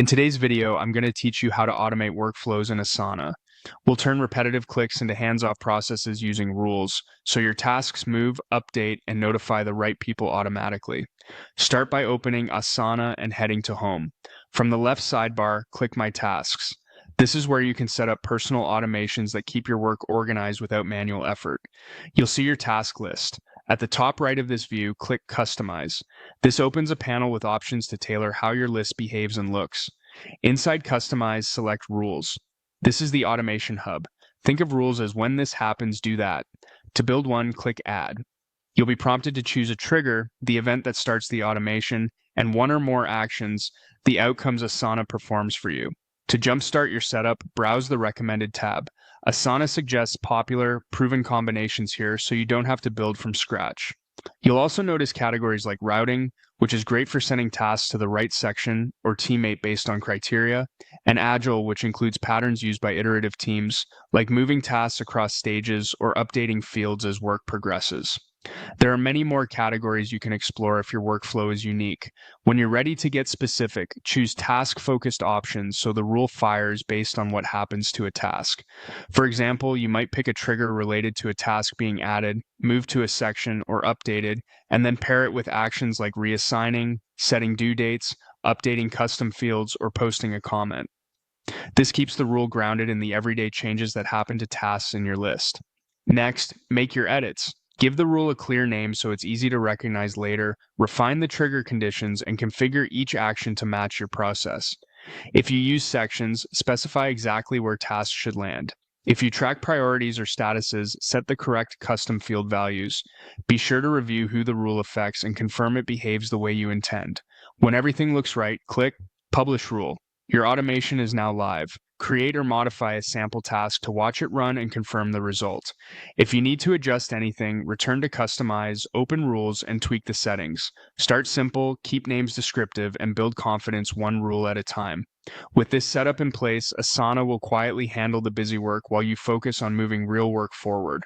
In today's video, I'm going to teach you how to automate workflows in Asana. We'll turn repetitive clicks into hands-off processes using rules, so your tasks move, update, and notify the right people automatically. Start by opening Asana and heading to Home. From the left sidebar, click My Tasks. This is where you can set up personal automations that keep your work organized without manual effort. You'll see your task list. At the top right of this view, click Customize. This opens a panel with options to tailor how your list behaves and looks. Inside Customize, select Rules. This is the automation hub. Think of rules as when this happens, do that. To build one, click Add. You'll be prompted to choose a trigger, the event that starts the automation, and one or more actions, the outcomes Asana performs for you. To jumpstart your setup, browse the Recommended tab. Asana suggests popular, proven combinations here, so you don't have to build from scratch. You'll also notice categories like routing, which is great for sending tasks to the right section or teammate based on criteria, and agile, which includes patterns used by iterative teams, like moving tasks across stages or updating fields as work progresses. There are many more categories you can explore if your workflow is unique. When you're ready to get specific, choose task-focused options so the rule fires based on what happens to a task. For example, you might pick a trigger related to a task being added, moved to a section, or updated, and then pair it with actions like reassigning, setting due dates, updating custom fields, or posting a comment. This keeps the rule grounded in the everyday changes that happen to tasks in your list. Next, make your edits. Give the rule a clear name so it's easy to recognize later, refine the trigger conditions, and configure each action to match your process. If you use sections, specify exactly where tasks should land. If you track priorities or statuses, set the correct custom field values. Be sure to review who the rule affects and confirm it behaves the way you intend. When everything looks right, click Publish Rule. Your automation is now live. Create or modify a sample task to watch it run and confirm the result. If you need to adjust anything, return to Customize, open Rules, and tweak the settings. Start simple, keep names descriptive, and build confidence one rule at a time. With this setup in place, Asana will quietly handle the busy work while you focus on moving real work forward.